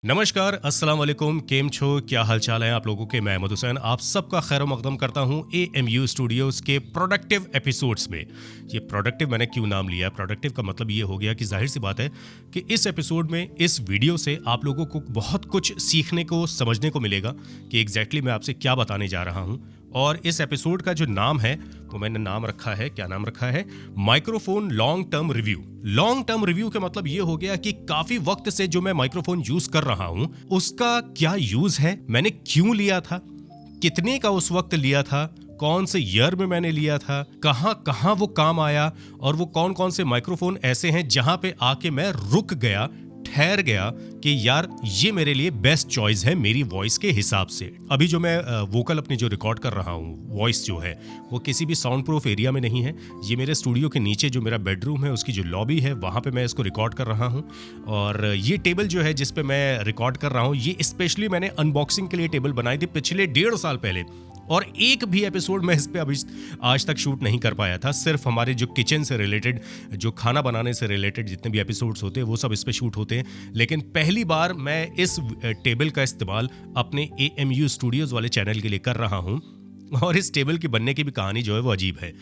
नमस्कार, अस्सलाम वालेकुम, केम छो, क्या हालचाल है आप लोगों के। मैं अहमद हुसैन आप सबका खैर मकदम करता हूँ AMU स्टूडियोज़ के प्रोडक्टिव एपिसोड्स में। ये प्रोडक्टिव मैंने क्यों नाम लिया? प्रोडक्टिव का मतलब ये हो गया कि जाहिर सी बात है कि इस एपिसोड में, इस वीडियो से आप लोगों को बहुत कुछ सीखने को, समझने को मिलेगा कि एग्जैक्टली मैं आपसे क्या बताने जा रहा हूँ। और इस एपिसोड का जो नाम है वो मैंने नाम रखा है, क्या नाम रखा है? Microphone long term review. Long term review का मतलब ये हो गया कि काफी वक्त से जो मैं माइक्रोफोन यूज कर रहा हूं उसका क्या यूज है, मैंने क्यों लिया था, कितने का उस वक्त लिया था, कौन से ईयर में मैंने लिया था, कहां कहां वो काम आया, और वो कौन कौन से माइक्रोफोन ऐसे हैं जहां पे आके मैं रुक गया, ठहर गया कि यार ये मेरे लिए बेस्ट चॉइस है मेरी वॉइस के हिसाब से। अभी जो मैं वोकल अपनी जो रिकॉर्ड कर रहा हूँ, वॉइस जो है वो किसी भी साउंड प्रूफ एरिया में नहीं है। ये मेरे स्टूडियो के नीचे जो मेरा बेडरूम है उसकी जो लॉबी है वहाँ पे मैं इसको रिकॉर्ड कर रहा हूँ। और ये टेबल जो है जिस पे मैं रिकॉर्ड कर रहा हूँ, ये स्पेशली मैंने अनबॉक्सिंग के लिए टेबल बनाई थी पिछले 1.5 साल पहले, और एक भी एपिसोड मैं इस पे अभी आज तक शूट नहीं कर पाया था। सिर्फ हमारे जो किचन से रिलेटेड, जो खाना बनाने से रिलेटेड जितने भी एपिसोड्स होते हैं वो सब इस पे शूट होते हैं। लेकिन पहली बार मैं इस टेबल का इस्तेमाल अपने AMU स्टूडियोज़ वाले चैनल के लिए कर रहा हूँ। और इस टेबल की बनने की भी कहानी जो है वो अजीब है।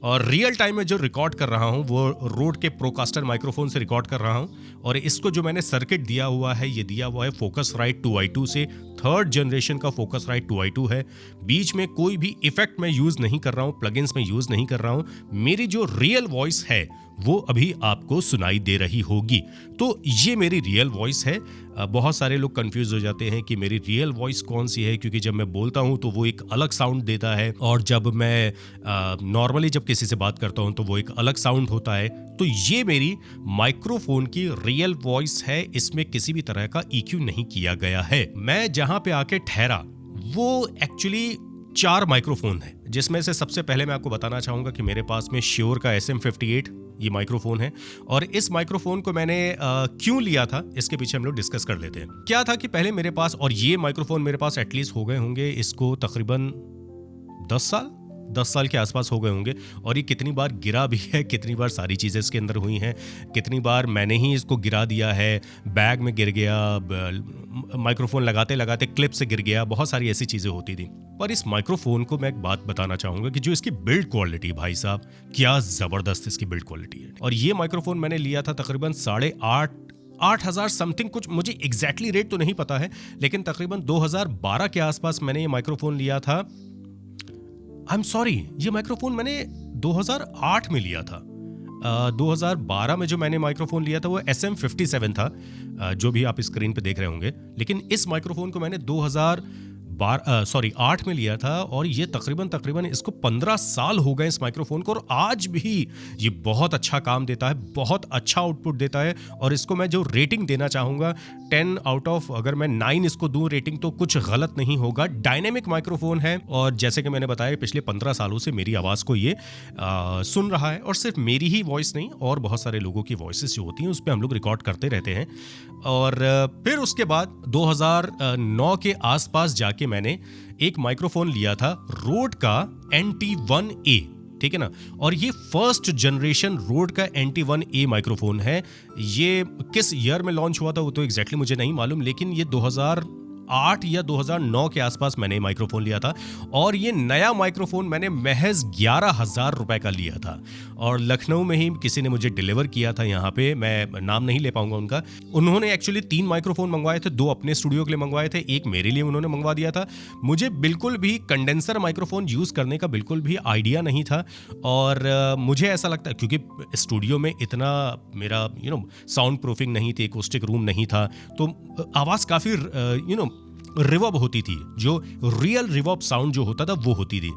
और रियल टाइम में जो रिकॉर्ड कर रहा हूँ वो रोड के प्रोकास्टर माइक्रोफोन से रिकॉर्ड कर रहा हूँ। और इसको जो मैंने सर्किट दिया हुआ है, ये दिया हुआ है फोकसराइट 2i2 से। 3rd जनरेशन का फोकसराइट 2i2 है। बीच में कोई भी इफेक्ट मैं यूज़ नहीं कर रहा हूँ, प्लगइन्स में यूज़ नहीं कर रहा हूँ। मेरी जो रियल वॉइस है वो अभी आपको सुनाई दे रही होगी। तो ये मेरी रियल वॉइस है। बहुत सारे लोग कंफ्यूज हो जाते हैं कि मेरी रियल वॉइस कौन सी है, क्योंकि जब मैं बोलता हूँ तो वो एक अलग साउंड देता है, और जब मैं नॉर्मली जब किसी से बात करता हूँ तो वो एक अलग साउंड होता है। तो ये मेरी माइक्रोफोन की रियल वॉइस है, इसमें किसी भी तरह का EQ नहीं किया गया है। मैं जहाँ पे आके ठहरा वो एक्चुअली 4 माइक्रोफोन है, जिसमें से सबसे पहले मैं आपको बताना चाहूँगा कि मेरे पास में श्योर का SM58 ये माइक्रोफोन है। और इस माइक्रोफोन को मैंने क्यों लिया था इसके पीछे हम लोग डिस्कस कर लेते हैं। क्या था कि पहले मेरे पास, और ये माइक्रोफोन मेरे पास एटलीस्ट हो गए होंगे इसको तकरीबन 10 साल के आसपास हो गए होंगे। और ये कितनी बार गिरा भी है, कितनी बार सारी चीज़ें इसके अंदर हुई हैं, कितनी बार मैंने ही इसको गिरा दिया है, बैग में गिर गया, माइक्रोफोन लगाते लगाते क्लिप से गिर गया, बहुत सारी ऐसी चीज़ें होती थी। पर इस माइक्रोफोन को मैं एक बात बताना चाहूँगा कि जो इसकी बिल्ड क्वालिटी, भाई साहब क्या ज़बरदस्त इसकी बिल्ड क्वालिटी है। और ये माइक्रोफोन मैंने लिया था तकरीबन 8,500 समथिंग, कुछ मुझे एग्जैक्टली रेट तो नहीं पता है, लेकिन तकरीबन 2012 के आसपास मैंने ये माइक्रोफोन लिया था। आई एम सॉरी, ये माइक्रोफोन मैंने 2008 में लिया था। 2012 में जो मैंने माइक्रोफोन लिया था वो SM57 था, जो भी आप स्क्रीन पे देख रहे होंगे। लेकिन इस माइक्रोफोन को मैंने 2008 में लिया था, और ये तकरीबन इसको 15 साल हो गए इस माइक्रोफोन को, और आज भी ये बहुत अच्छा काम देता है, बहुत अच्छा आउटपुट देता है। और इसको मैं जो रेटिंग देना चाहूँगा 10 आउट ऑफ, अगर मैं 9 इसको दूँ रेटिंग तो कुछ गलत नहीं होगा। डायनेमिक माइक्रोफोन है, और जैसे कि मैंने बताया पिछले 15 सालों से मेरी आवाज़ को ये सुन रहा है। और सिर्फ मेरी ही वॉइस नहीं, और बहुत सारे लोगों की वॉइसेस जो होती हैं उस पर हम लोग रिकॉर्ड करते रहते हैं। और फिर उसके बाद 2009 के आसपास जाके मैंने एक माइक्रोफोन लिया था रोड का NT1A, ठीक है ना। और ये 1st जनरेशन रोड का NT1A माइक्रोफोन है। ये किस ईयर में लॉन्च हुआ था वो तो एग्जैक्टली मुझे नहीं मालूम, लेकिन ये 2008 या 2009 के आसपास मैंने माइक्रोफोन लिया था। और ये नया माइक्रोफोन मैंने महज 11,000 रुपए का लिया था, और लखनऊ में ही किसी ने मुझे डिलीवर किया था। यहाँ पे मैं नाम नहीं ले पाऊंगा उनका। उन्होंने एक्चुअली 3 माइक्रोफोन मंगवाए थे, 2 अपने स्टूडियो के लिए मंगवाए थे, एक मेरे लिए उन्होंने मंगवा दिया था। मुझे बिल्कुल भी कंडेंसर माइक्रोफोन यूज करने का बिल्कुल भी आइडिया नहीं था। और मुझे ऐसा लगता है क्योंकि स्टूडियो में इतना मेरा साउंड प्रूफिंग नहीं थी, एकॉस्टिक रूम नहीं था, तो आवाज़ काफ़ी रिवर्ब होती थी, जो रियल रिवर्ब साउंड जो होता था वो होती थी।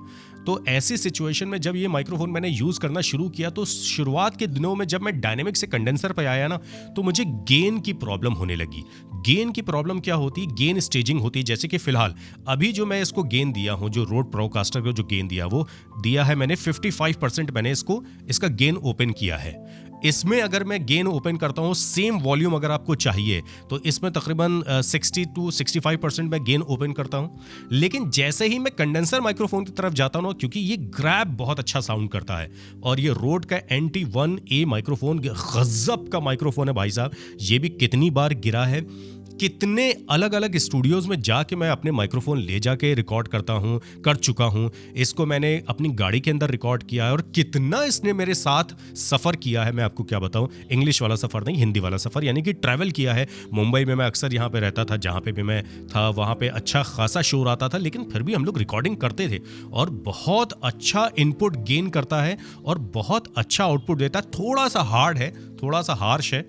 तो ऐसी सिचुएशन में जब ये माइक्रोफोन मैंने यूज़ करना शुरू किया, तो शुरुआत के दिनों में जब मैं डायनेमिक से कंडेंसर पे आया ना, तो मुझे गेन की प्रॉब्लम होने लगी। गेन की प्रॉब्लम क्या होती है? गेन स्टेजिंग होती है। जैसे कि फिलहाल अभी जो मैं इसको गेन दिया हूँ, जो रोड प्रोकास्टर को जो गेन दिया वो दिया है मैंने 55%, मैंने इसका गेन ओपन किया है। इसमें अगर मैं गेन ओपन करता हूँ, सेम वॉल्यूम अगर आपको चाहिए तो इसमें तकरीबन 60 to 65% मैं गेन ओपन करता हूँ। लेकिन जैसे ही मैं कंडेंसर माइक्रोफोन की तरफ जाता हूँ, क्योंकि ये ग्रैब बहुत अच्छा साउंड करता है, और ये रोड का NT1A माइक्रोफोन गजब का माइक्रोफोन है भाई साहब। ये भी कितनी बार गिरा है, कितने अलग अलग स्टूडियोज़ में जाके मैं अपने माइक्रोफोन ले जाके रिकॉर्ड कर चुका हूँ। इसको मैंने अपनी गाड़ी के अंदर रिकॉर्ड किया है और कितना इसने मेरे साथ सफ़र किया है मैं आपको क्या बताऊँ। इंग्लिश वाला सफ़र नहीं, हिंदी वाला सफ़र, यानी कि ट्रैवल किया है। मुंबई में मैं अक्सर यहाँ पे रहता था, जहाँ पे भी मैं था वहाँ पे अच्छा खासा शोर आता था, लेकिन फिर भी हम लोग रिकॉर्डिंग करते थे और बहुत अच्छा इनपुट गेन करता है और बहुत अच्छा आउटपुट देता है। थोड़ा सा हार्ड है, थोड़ा सा हार्श है,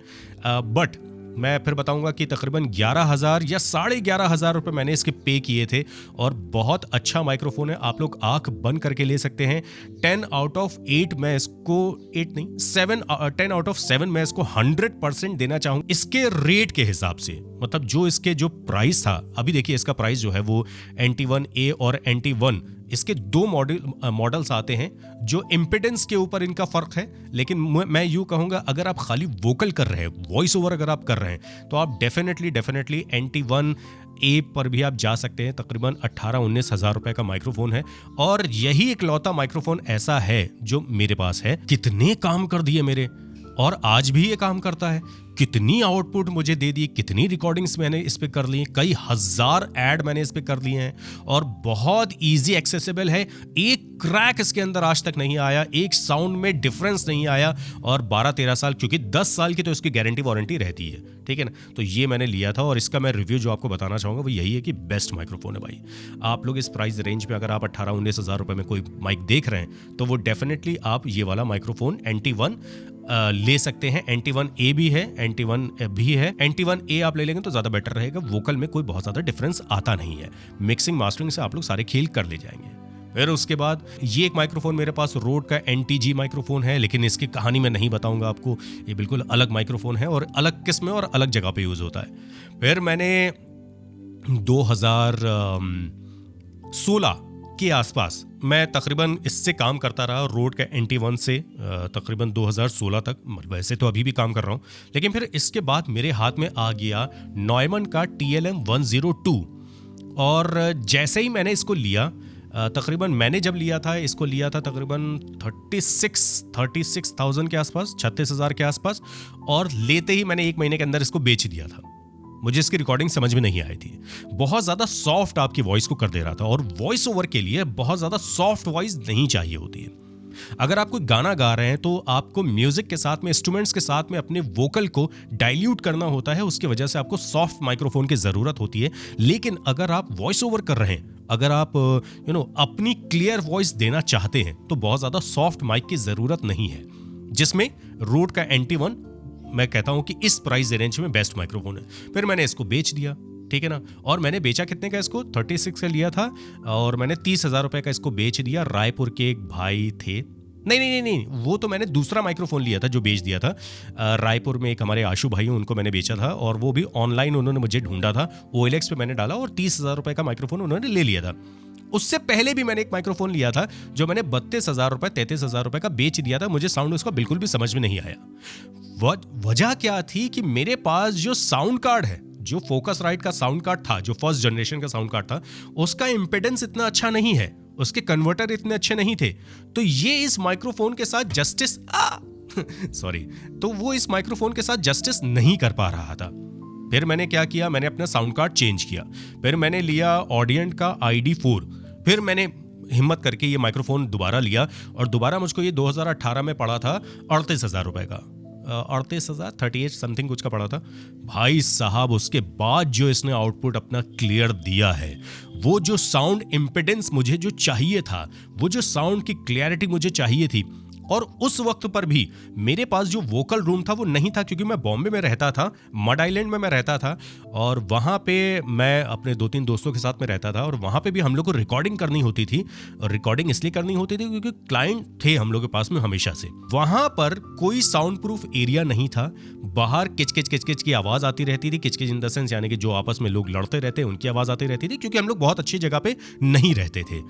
बट मैं फिर बताऊंगा कि तकरीबन 11,000 या 11,500 रुपये मैंने इसके पे किए थे और बहुत अच्छा माइक्रोफोन है। आप लोग आंख बंद करके ले सकते हैं। 10 आउट ऑफ 8 मैं इसको 8 नहीं 10 आउट ऑफ 7 मैं इसको 100% देना चाहूँ इसके रेट के हिसाब से। मतलब जो इसके जो प्राइस था, अभी देखिए इसका प्राइस जो है वो NT1A और NT1 इसके दो मॉडल्स आते हैं जो इम्पिडेंस के ऊपर इनका फ़र्क है। लेकिन मैं यूँ कहूँगा, अगर आप खाली वोकल कर रहे हैं, वॉइस ओवर अगर आप कर रहे हैं, तो आप डेफिनेटली NT1A पर भी आप जा सकते हैं। तकरीबन 18-19 हज़ार रुपए का माइक्रोफोन है और यही इकलौता माइक्रोफोन ऐसा है जो मेरे पास है। कितने काम कर दिए मेरे, और आज भी ये काम करता है। कितनी आउटपुट मुझे दे दी, कितनी रिकॉर्डिंग्स मैंने इस पे कर ली, कई हज़ार ऐड मैंने इस पे कर लिए हैं और बहुत इजी एक्सेसिबल है। एक क्रैक इसके अंदर आज तक नहीं आया, एक साउंड में डिफरेंस नहीं आया और 12-13 साल, क्योंकि 10 साल की तो इसकी गारंटी वारंटी रहती है, ठीक है ना। तो ये मैंने लिया था और इसका मैं रिव्यू जो आपको बताना चाहूँगा वो यही है कि बेस्ट माइक्रोफोन है भाई। आप लोग इस प्राइस रेंज में अगर आप 18-19 हज़ार रुपये में कोई माइक देख रहे हैं तो वो डेफिनेटली आप ये वाला माइक्रोफोन NT1 ले सकते हैं। NT1A भी है, NT1 भी है। NT1A आप ले लेंगे तो ज़्यादा बेटर रहेगा। वोकल में कोई बहुत ज़्यादा डिफरेंस आता नहीं है, मिक्सिंग मास्टरिंग से आप लोग सारे खेल कर ले जाएंगे। फिर उसके बाद ये एक माइक्रोफोन मेरे पास रोड का NTG माइक्रोफोन है, लेकिन इसकी कहानी मैं नहीं बताऊंगा आपको। ये बिल्कुल अलग माइक्रोफोन है और अलग किस्म में और अलग जगह पे यूज़ होता है। फिर मैंने 2016 के आसपास मैं तकरीबन इससे काम करता रहा, रोड का NT1 से तकरीबन 2016 तक। वैसे तो अभी भी काम कर रहा हूँ, लेकिन फिर इसके बाद मेरे हाथ में आ गया नॉयमन का TLM-102 और जैसे ही मैंने इसको लिया, तकरीबन मैंने जब लिया था तकरीबन 36,000 के आसपास, 36,000 के आसपास, और लेते ही मैंने 1 महीने के अंदर इसको बेच दिया था। मुझे इसकी रिकॉर्डिंग समझ में नहीं आई थी, बहुत ज़्यादा सॉफ्ट आपकी वॉइस को कर दे रहा था और वॉइस ओवर के लिए बहुत ज़्यादा सॉफ्ट वॉइस नहीं चाहिए होती है। अगर आप कोई गाना गा रहे हैं तो आपको म्यूजिक के साथ में, इंस्ट्रूमेंट्स के साथ में अपने वोकल को डाइल्यूट करना होता है, उसकी वजह से आपको सॉफ्ट माइक्रोफोन की ज़रूरत होती है। लेकिन अगर आप वॉइस ओवर कर रहे हैं, अगर आप अपनी क्लियर वॉइस देना चाहते हैं तो बहुत ज़्यादा सॉफ्ट माइक की ज़रूरत नहीं है, जिसमें रोड का NT1 मैं कहता हूं कि इस प्राइस रेंज में बेस्ट माइक्रोफोन है। फिर मैंने इसको बेच दिया, ठीक है ना। और मैंने बेचा कितने का इसको, 36 का लिया था और मैंने 30,000 रुपए का इसको बेच दिया। रायपुर के एक भाई थे, नहीं, वो तो मैंने दूसरा माइक्रोफोन लिया था जो बेच दिया था। रायपुर में एक हमारे आशु भाई हैं, उनको मैंने बेचा था और वो भी ऑनलाइन उन्होंने मुझे ढूंढा था, OLX पे मैंने डाला और 30,000 रुपए का माइक्रोफोन उन्होंने ले लिया था। उससे पहले भी मैंने एक माइक्रोफोन लिया था जो मैंने 32,000 रुपए 33,000 रुपए का बेच दिया था। मुझे साउंड उसका बिल्कुल भी समझ में नहीं आया। वजह क्या थी कि मेरे पास जो साउंड कार्ड है, जो फोकस राइट का साउंड कार्ड था, जो फर्स्ट जनरेशन का साउंड कार्ड था, उसका इम्पिडेंस इतना अच्छा नहीं है, उसके कन्वर्टर इतने अच्छे नहीं थे। तो ये इस माइक्रोफोन के साथ जस्टिस तो वो इस माइक्रोफोन के साथ जस्टिस नहीं कर पा रहा था। फिर मैंने क्या किया, मैंने अपना साउंड कार्ड चेंज किया। फिर मैंने लिया ऑडिएंट का ID4। फिर मैंने हिम्मत करके ये माइक्रोफोन दोबारा लिया और दोबारा मुझको ये 2018 में पड़ा था 38,000 रुपए का, 38,000 38 समथिंग कुछ का पड़ा था। भाई साहब, उसके बाद जो इसने आउटपुट अपना क्लियर दिया है, वो जो साउंड इम्पिडेंस मुझे जो चाहिए था, वो जो साउंड की क्लैरिटी मुझे चाहिए थी, और उस वक्त पर भी मेरे पास जो वोकल रूम था वो नहीं था, क्योंकि मैं बॉम्बे में रहता था, मड आइलैंड में मैं रहता था और वहाँ पे मैं अपने 2-3 दोस्तों के साथ में रहता था और वहाँ पे भी हम लोग को रिकॉर्डिंग करनी होती थी। और रिकॉर्डिंग इसलिए करनी होती थी क्योंकि क्लाइंट थे हम लोग के पास में हमेशा से। वहाँ पर कोई साउंड प्रूफ एरिया नहीं था, बाहर किचकिच की आवाज़ आती रहती थी। किचकिच इन द सेंस यानी कि जो आपस में लोग लड़ते रहते उनकी आवाज़ आती रहती थी, क्योंकि हम लोग बहुत अच्छी जगह पे नहीं रहते थे।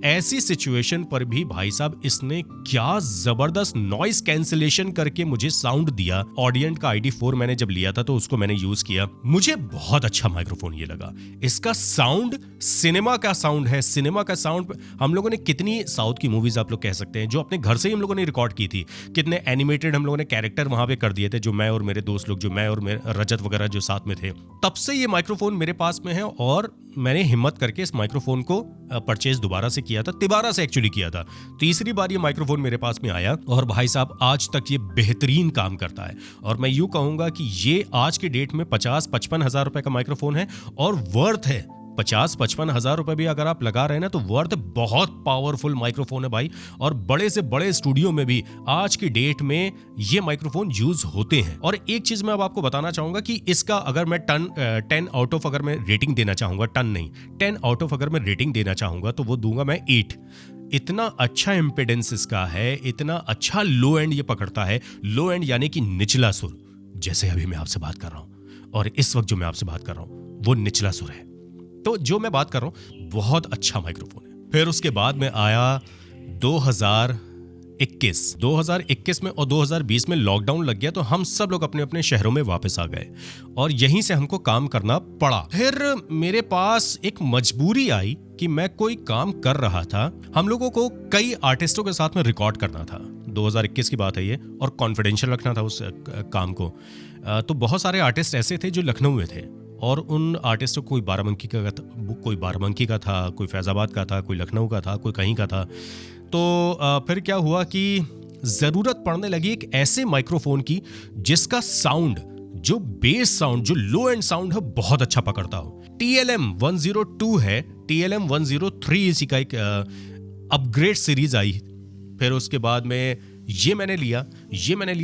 ऐसी सिचुएशन पर भी भाई साहब इसने क्या जबरदस्त नॉइस कैंसिलेशन करके मुझे साउंड दिया। ऑडियंट का ID4 मैंने जब लिया था तो उसको मैंने यूज किया, मुझे बहुत अच्छा माइक्रोफोन ये लगा। इसका साउंड सिनेमा का साउंड है, सिनेमा का साउंड। हम लोगों ने कितनी साउथ की मूवीज आप लोग कह सकते हैं जो अपने घर से ही हम लोगों ने रिकॉर्ड की थी, कितने एनिमेटेड हम लोगों ने कैरेक्टर वहां पे कर दिए थे, जो मैं और मेरे दोस्त लोग, जो मैं और मेरे रजत वगैरह जो साथ में थे। तब से ये माइक्रोफोन मेरे पास में है और मैंने हिम्मत करके इस माइक्रोफोन को परचेज दोबारा से किया था, तिबारा से एक्चुअली किया था। तीसरी बार ये माइक्रोफोन मेरे पास में आया और भाई साहब आज तक ये बेहतरीन काम करता है। और मैं यूं कहूंगा कि ये आज की डेट में 50-55 हजार रुपए का माइक्रोफोन है और वर्थ है। 50-55 हजार रुपए भी अगर आप लगा रहे हैं ना तो वर्थ, बहुत पावरफुल माइक्रोफोन है भाई। और बड़े से बड़े स्टूडियो में भी आज की डेट में ये माइक्रोफोन यूज होते हैं। और एक चीज मैं अब आपको बताना चाहूंगा कि इसका अगर मैं 10 आउट ऑफ अगर मैं रेटिंग देना चाहूंगा, 10 नहीं 10 आउट ऑफ अगर मैं रेटिंग देना चाहूंगा तो वो दूंगा मैं 8। इतना अच्छा इम्पिडेंस इसका है, इतना अच्छा लो एंड ये पकड़ता है। लो एंड यानी कि निचला सुर, जैसे अभी मैं आपसे बात कर रहा हूं और इस वक्त जो मैं आपसे बात कर रहा हूं वो निचला सुर है। तो जो मैं बात कर रहा हूं बहुत अच्छा माइक्रोफोन है। फिर उसके बाद में आया 2021 में और 2020 में लॉकडाउन लग गया तो हम सब लोग अपने अपने शहरों में वापस आ गए और यहीं से हमको काम करना पड़ा। फिर मेरे पास एक मजबूरी आई कि मैं कोई काम कर रहा था, हम लोगों को कई आर्टिस्टों के साथ में रिकॉर्ड करना था। 2021 की बात है ये, और कॉन्फिडेंशियल रखना था उस काम को। तो बहुत सारे आर्टिस्ट ऐसे थे जो लखनऊ में थे और उन आर्टिस्टों कोई बाराबंकी का था, कोई फैजाबाद का था, कोई लखनऊ का था, कोई कहीं का था। तो फिर क्या हुआ कि ज़रूरत पड़ने लगी एक ऐसे माइक्रोफोन की जिसका साउंड, जो बेस साउंड, जो लो एंड साउंड है, बहुत अच्छा पकड़ता हो। TLM 102 है, TLM 103 इसी का एक अपग्रेड सीरीज आई। फिर उसके बाद में ये मैंने लिया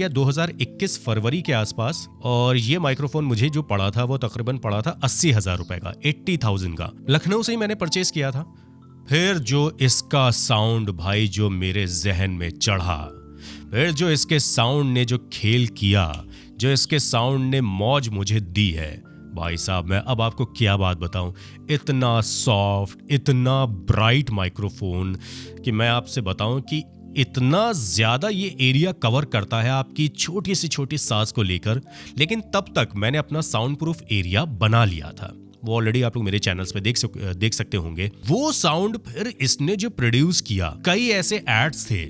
2021 फरवरी के आसपास, और ये माइक्रोफोन मुझे जो पड़ा था वो तकरीबन पड़ा था 80,000 रुपए का, 80,000 का। लखनऊ से ही मैंने परचेज किया था। फिर जो इसका साउंड भाई जो मेरे जहन में चढ़ा, फिर जो इसके साउंड ने जो खेल किया, जो इसके साउंड ने मौज मुझे दी है, भाई साहब मैं अब आपको क्या बात बताऊं। इतना सॉफ्ट, इतना ब्राइट माइक्रोफोन कि मैं आपसे बताऊं कि इतना ज़्यादा ये एरिया कवर करता है आपकी छोटी से छोटी सांस को लेकर। लेकिन तब तक मैंने अपना साउंड प्रूफ एरिया बना लिया था, वो ऑलरेडी आप लोग मेरे चैनल्स पे देख सकते होंगे। वो साउंड फिर इसने जो प्रोड्यूस किया, कई ऐसे एड्स थे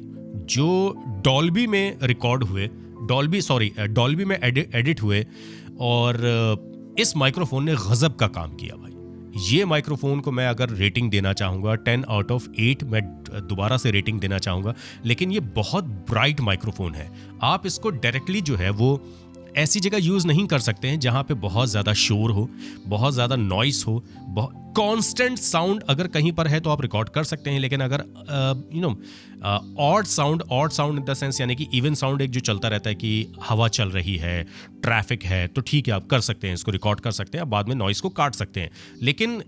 जो डॉल्बी में रिकॉर्ड हुए, डॉल्बी में एडिट हुए, और इस माइक्रोफोन ने गजब का काम किया भाई। ये माइक्रोफोन को मैं अगर रेटिंग देना चाहूँगा 10 आउट ऑफ 8 मैं दोबारा से रेटिंग देना चाहूँगा। लेकिन ये बहुत ब्राइट माइक्रोफोन है। आप इसको डायरेक्टली जो है वो ऐसी जगह यूज़ नहीं कर सकते हैं जहाँ पे बहुत ज़्यादा शोर हो, बहुत ज़्यादा नॉइस हो, कांस्टेंट साउंड अगर कहीं पर है तो आप रिकॉर्ड कर सकते हैं। लेकिन अगर odd sound in the sense यानी कि इवन साउंड एक जो चलता रहता है कि हवा चल रही है, ट्रैफिक है, तो ठीक है आप कर सकते हैं, इसको रिकॉर्ड कर सकते हैं, आप बाद में नॉइस को काट सकते हैं। लेकिन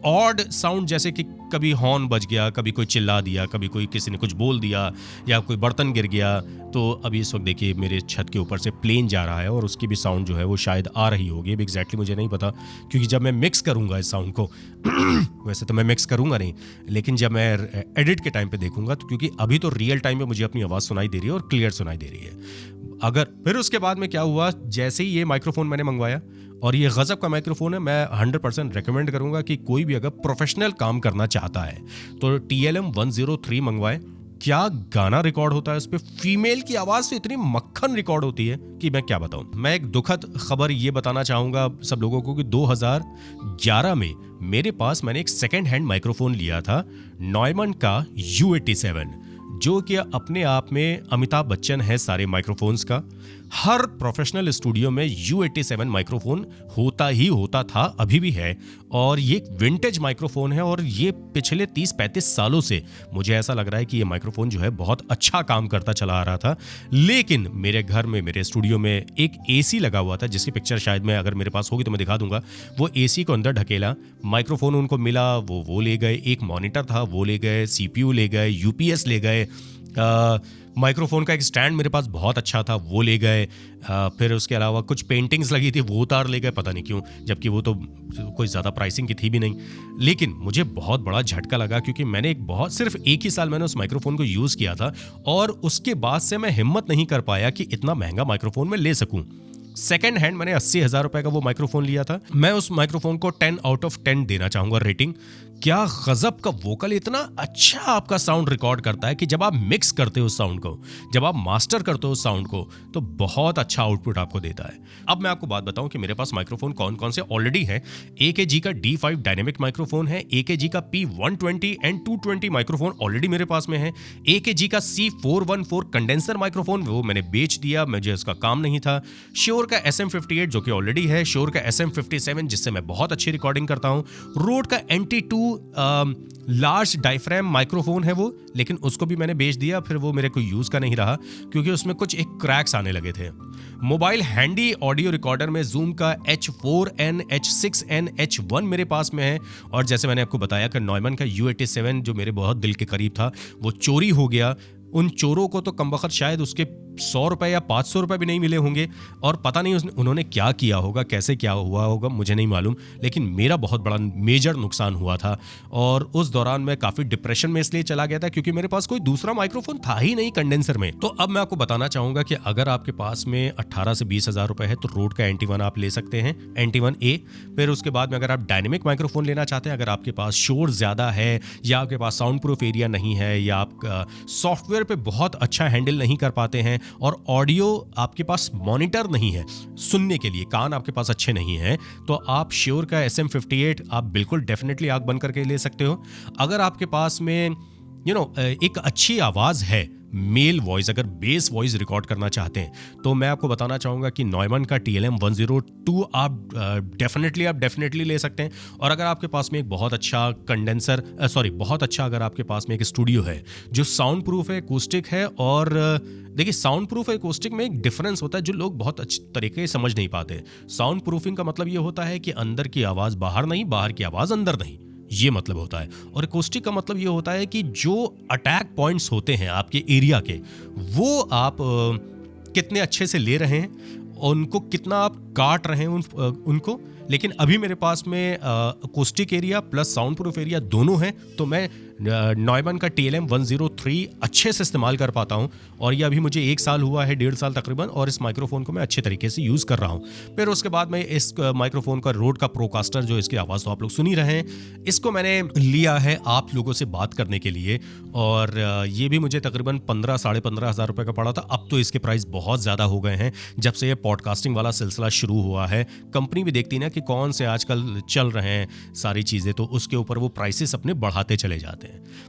ऑड साउंड जैसे कि कभी हॉर्न बज गया, कभी कोई चिल्ला दिया, कभी कोई किसी ने कुछ बोल दिया, या कोई बर्तन गिर गया, तो अभी इस वक्त देखिए मेरे छत के ऊपर से प्लेन जा रहा है और उसकी भी साउंड जो है वो शायद आ रही होगी। अभी एग्जैक्टली मुझे नहीं पता, क्योंकि जब मैं मिक्स करूंगा इस साउंड को वैसे तो मैं मिक्स करूंगा नहीं, लेकिन जब मैं एडिट के टाइम पे देखूंगा तो, क्योंकि अभी तो रियल टाइम में मुझे अपनी आवाज़ सुनाई दे रही है और क्लियर सुनाई दे रही है। अगर फिर उसके बाद में क्या हुआ, जैसे ही ये माइक्रोफोन मैंने मंगवाया, और ये गजब का माइक्रोफोन है, मैं 100% रेकमेंड करूंगा कि कोई भी अगर प्रोफेशनल काम करना चाहता है तो TLM 103 मंगवाए। क्या गाना रिकॉर्ड होता है उस पर, फीमेल की आवाज़ से इतनी मक्खन रिकॉर्ड होती है कि मैं क्या बताऊं। मैं एक दुखद खबर ये बताना चाहूँगा सब लोगों को कि 2011 में मेरे पास मैंने एक सेकेंड हैंड माइक्रोफोन लिया था, नॉयमन का U87, जो कि अपने आप में अमिताभ बच्चन है सारे माइक्रोफोन्स का। हर प्रोफेशनल स्टूडियो में U87 माइक्रोफोन होता ही होता था, अभी भी है, और ये एक विंटेज माइक्रोफोन है। और ये पिछले 30-35 सालों से मुझे ऐसा लग रहा है कि ये माइक्रोफोन जो है बहुत अच्छा काम करता चला आ रहा था। लेकिन मेरे घर में, मेरे स्टूडियो में एक AC लगा हुआ था, जिसकी पिक्चर शायद मैं अगर मेरे पास होगी तो मैं दिखा दूंगा। वो AC को अंदर ढकेला, माइक्रोफोन उनको मिला, वो ले गए, एक मॉनिटर था वो ले गए, CPU ले गए, UPS ले गए, माइक्रोफोन का एक स्टैंड मेरे पास बहुत अच्छा था, वो ले गए। फिर उसके अलावा कुछ पेंटिंग्स लगी थी, वो उतार ले गए, पता नहीं क्यों, जबकि वो तो कोई ज़्यादा प्राइसिंग की थी भी नहीं। लेकिन मुझे बहुत बड़ा झटका लगा, क्योंकि मैंने सिर्फ एक ही साल मैंने उस माइक्रोफोन को यूज़ किया था, और उसके बाद से मैं हिम्मत नहीं कर पाया कि इतना महंगा माइक्रोफोन मैं ले सकूं। सेकेंड हैंड मैंने 80,000 रुपए का वो माइक्रोफोन लिया था। मैं उस माइक्रोफोन को 10 आउट ऑफ 10 देना चाहूंगा रेटिंग। क्या गजब का वोकल, इतना अच्छा आपका साउंड रिकॉर्ड करता है कि जब आप मिक्स करते हो उस साउंड को, जब आप मास्टर करते हो उस साउंड को, तो बहुत अच्छा आउटपुट आपको देता है। अब मैं आपको बात बताऊं कि मेरे पास माइक्रोफोन कौन कौन से ऑलरेडी है। AKG का D5 डायनेमिक माइक्रोफोन है, AKG का P120 and 220 माइक्रोफोन ऑलरेडी मेरे पास में है, AKG का C414 कंडेंसर माइक्रोफोन वो मैंने बेच दिया, मुझे उसका काम नहीं था। श्योर का SM58 जो कि ऑलरेडी है, श्योर का SM57 जिससे मैं बहुत अच्छी रिकॉर्डिंग करता हूं, रोड का NT2 लार्ज डायफ्राम माइक्रोफोन है वो, लेकिन उसको भी मैंने बेच दिया, फिर वो मेरे को यूज का नहीं रहा क्योंकि उसमें कुछ एक क्रैक्स आने लगे थे। मोबाइल हैंडी ऑडियो रिकॉर्डर में जूम का H4n, H6n, H1 मेरे पास में है, और जैसे मैंने आपको बताया कि नॉयमन का U87 जो मेरे बहुत दिल के करीब था वो चोरी हो गया। उन चोरों को तो कमबख्त शायद उसके 100 रुपए या 500 रुपए भी नहीं मिले होंगे, और पता नहीं उन्होंने क्या किया होगा, कैसे क्या हुआ होगा, मुझे नहीं मालूम। लेकिन मेरा बहुत बड़ा मेजर नुकसान हुआ था, और उस दौरान मैं काफ़ी डिप्रेशन में इसलिए चला गया था क्योंकि मेरे पास कोई दूसरा माइक्रोफोन था ही नहीं कंडेंसर में। तो अब मैं आपको बताना चाहूँगा कि अगर आपके पास में 18 से 20 हज़ार रुपए है तो रोड का NT1 आप ले सकते हैं, NT1A। फिर उसके बाद में अगर आप डायनेमिक माइक्रोफोन लेना चाहते हैं, अगर आपके पास शोर ज़्यादा है, या आपके पास साउंड प्रूफ एरिया नहीं है, या आप सॉफ्टवेयर पे बहुत अच्छा हैंडल नहीं कर पाते हैं, और ऑडियो आपके पास मॉनिटर नहीं है, सुनने के लिए कान आपके पास अच्छे नहीं हैं, तो आप श्योर का SM58 आप बिल्कुल डेफिनेटली आंख बंद करके ले सकते हो। अगर आपके पास में एक अच्छी आवाज़ है, मेल वॉइस, अगर बेस वॉइस रिकॉर्ड करना चाहते हैं, तो मैं आपको बताना चाहूँगा कि नॉयमन का TLM 102 आप डेफिनेटली ले सकते हैं। और अगर आपके पास में एक बहुत अच्छा बहुत अच्छा अगर आपके पास में एक स्टूडियो है जो साउंड प्रूफ है, एकूस्टिक है, और देखिए साउंड प्रूफ एकूस्टिक में एक डिफरेंस होता है जो लोग बहुत अच्छे तरीके से समझ नहीं पाते। साउंड प्रूफिंग का मतलब ये होता है कि अंदर की आवाज़ बाहर नहीं, बाहर की आवाज़ अंदर नहीं, ये मतलब होता है। और एकॉस्टिक का मतलब ये होता है कि जो अटैक पॉइंट्स होते हैं आपके एरिया के, वो आप कितने अच्छे से ले रहे हैं, उनको कितना आप काट रहे हैं उनको। लेकिन अभी मेरे पास में acoustic area plus sound proof area दोनों हैं, तो मैं नॉयमन का TLM 103 अच्छे से इस्तेमाल कर पाता हूं, और ये अभी मुझे 1 साल हुआ है, 1.5 साल तकरीबन, और इस माइक्रोफोन को मैं अच्छे तरीके से यूज़ कर रहा हूं। फिर उसके बाद मैं इस माइक्रोफोन का रोड का प्रोकास्टर, जो इसकी आवाज़ तो आप लोग सुन ही रहे हैं, इसको मैंने लिया है आप लोगों से बात करने के लिए, और ये भी मुझे तकरीबन 15-15.5 हज़ार रुपये का पड़ा था। अब तो इसके प्राइस बहुत ज़्यादा हो गए हैं जब से ये पॉडकास्टिंग वाला सिलसिला शुरू हुआ है। कंपनी भी देखती ना कि कौन से आजकल चल रहे हैं सारी चीज़ें, तो उसके ऊपर वो प्राइसेस अपने बढ़ाते चले जाते हैं।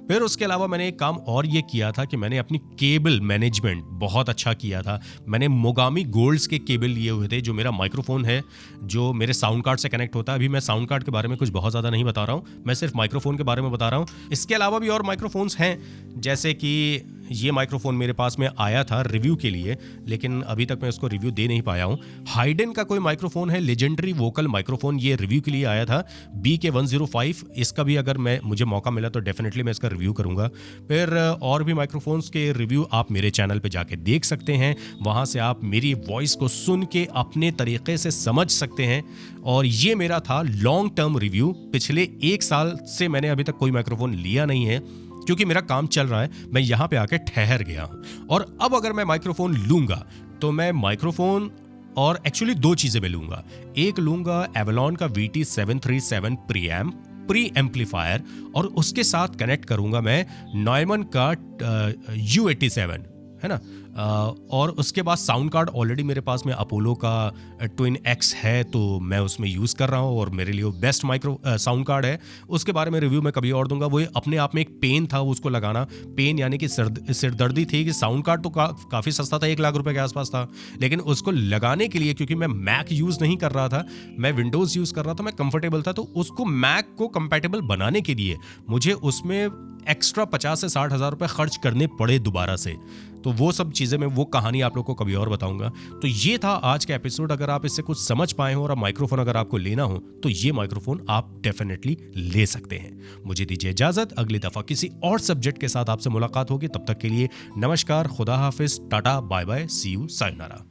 फिर उसके अलावा मैंने एक काम और ये किया था कि मैंने अपनी केबल मैनेजमेंट बहुत अच्छा किया था। मैंने मोगामी गोल्ड्स के केबल लिए हुए थे, जो मेरा माइक्रोफोन है, जो मेरे साउंड कार्ड से कनेक्ट होता है। अभी मैं साउंड कार्ड के बारे में कुछ बहुत ज़्यादा नहीं बता रहा हूँ, मैं सिर्फ माइक्रोफोन के बारे में बता रहा हूँ। इसके अलावा भी और माइक्रोफोन्स हैं, जैसे कि ये माइक्रोफोन मेरे पास में आया था रिव्यू के लिए, लेकिन अभी तक मैं उसको रिव्यू दे नहीं पाया हूँ। हाइडन का कोई माइक्रोफोन है, लेजेंडरी वोकल माइक्रोफोन, ये रिव्यू के लिए आया था, BK105। इसका भी अगर मुझे मौका मिला तो डेफिनेटली मैं इसका रिव्यू करूँगा। फिर और भी माइक्रोफोन्स के रिव्यू आप मेरे चैनल पे जाके देख सकते हैं, वहाँ से आप मेरी वॉइस को सुन के अपने तरीके से समझ सकते हैं। और ये मेरा था लॉन्ग टर्म रिव्यू। पिछले 1 साल से मैंने अभी तक कोई माइक्रोफोन लिया नहीं है, क्योंकि मेरा काम चल रहा है, मैं यहाँ पे आके ठहर गया हूँ। और अब अगर मैं माइक्रोफोन लूँगा तो मैं माइक्रोफोन और एक्चुअली 2 चीज़ें मैं लूँगा। एक लूँगा एवलॉन का VT737 प्री एम्पलीफायर, और उसके साथ कनेक्ट करूँगा मैं नॉयमन का U87, है ना। और उसके बाद साउंड कार्ड ऑलरेडी मेरे पास में अपोलो का ट्विन X है, तो मैं उसमें यूज़ कर रहा हूँ, और मेरे लिए वो बेस्ट साउंड कार्ड है। उसके बारे में रिव्यू मैं कभी और दूंगा। वो अपने आप में एक पेन था उसको लगाना, पेन यानी कि सिरदर्दी थी कि साउंड कार्ड तो काफ़ी सस्ता था, 1 लाख रुपए के आसपास था, लेकिन उसको लगाने के लिए, क्योंकि मैं मैक यूज़ नहीं कर रहा था, मैं विंडोज़ यूज़ कर रहा था, मैं कंफर्टेबल था, तो उसको मैक को कंपैटिबल बनाने के लिए मुझे उसमें एक्स्ट्रा 50 से 60 हज़ार रुपये खर्च करने पड़े दोबारा से। तो वो सब चीज़ें मैं वो कहानी आप लोग को कभी और बताऊंगा। तो ये था आज का एपिसोड। अगर आप इससे कुछ समझ पाए हो और माइक्रोफोन अगर आपको लेना हो तो ये माइक्रोफोन आप डेफिनेटली ले सकते हैं। मुझे दीजिए इजाज़त, अगली दफ़ा किसी और सब्जेक्ट के साथ आपसे मुलाकात होगी। तब तक के लिए नमस्कार, खुदा हाफिज़, tata, bye bye, see you, sayonara.